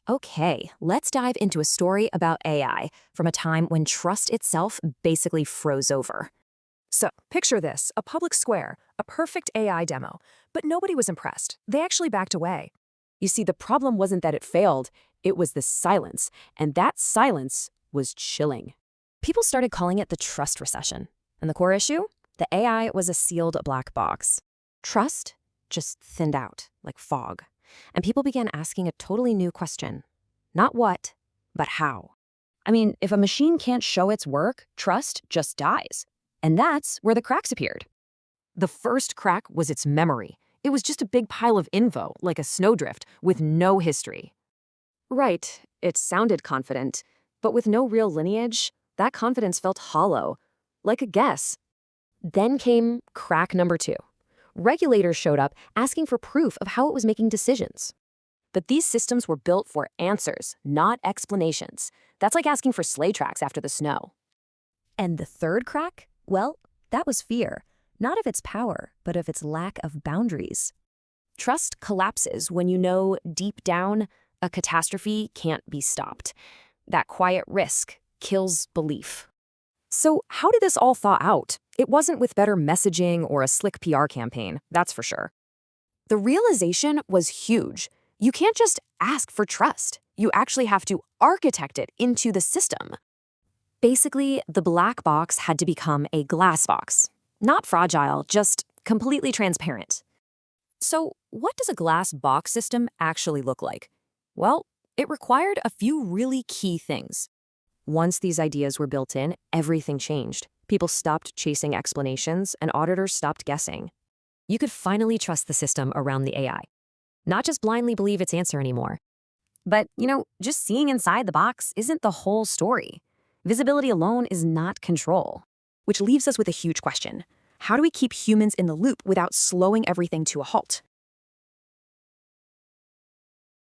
Okay, let's dive into a story about AI from a time when trust itself basically froze over. So, picture this, a public square, a perfect AI demo, but nobody was impressed. They actually backed away. You see, the problem wasn't that it failed, it was the silence, and that silence was chilling. People started calling it the trust recession. And the core issue? The AI was a sealed black box. Trust just thinned out like fog. And people began asking a totally new question. Not what, but how. I mean, if a machine can't show its work, trust just dies. And that's where the cracks appeared. The first crack was its memory. It was just a big pile of info, like a snowdrift, with no history. Right, it sounded confident, but with no real lineage, that confidence felt hollow, like a guess. Then came crack number two. Regulators showed up asking for proof of how it was making decisions. But these systems were built for answers, not explanations. That's like asking for sleigh tracks after the snow. And the third crack? Well, that was fear. Not of its power, but of its lack of boundaries. Trust collapses when you know deep down a catastrophe can't be stopped. That quiet risk kills belief. So, how did this all thaw out? It wasn't with better messaging or a slick PR campaign, that's for sure. The realization was huge. You can't just ask for trust. You actually have to architect it into the system. Basically, the black box had to become a glass box. Not fragile, just completely transparent. So, what does a glass box system actually look like? Well, it required a few really key things. Once these ideas were built in, everything changed. People stopped chasing explanations, and auditors stopped guessing. You could finally trust the system around the AI. Not just blindly believe its answer anymore. But, just seeing inside the box isn't the whole story. Visibility alone is not control. Which leaves us with a huge question. How do we keep humans in the loop without slowing everything to a halt?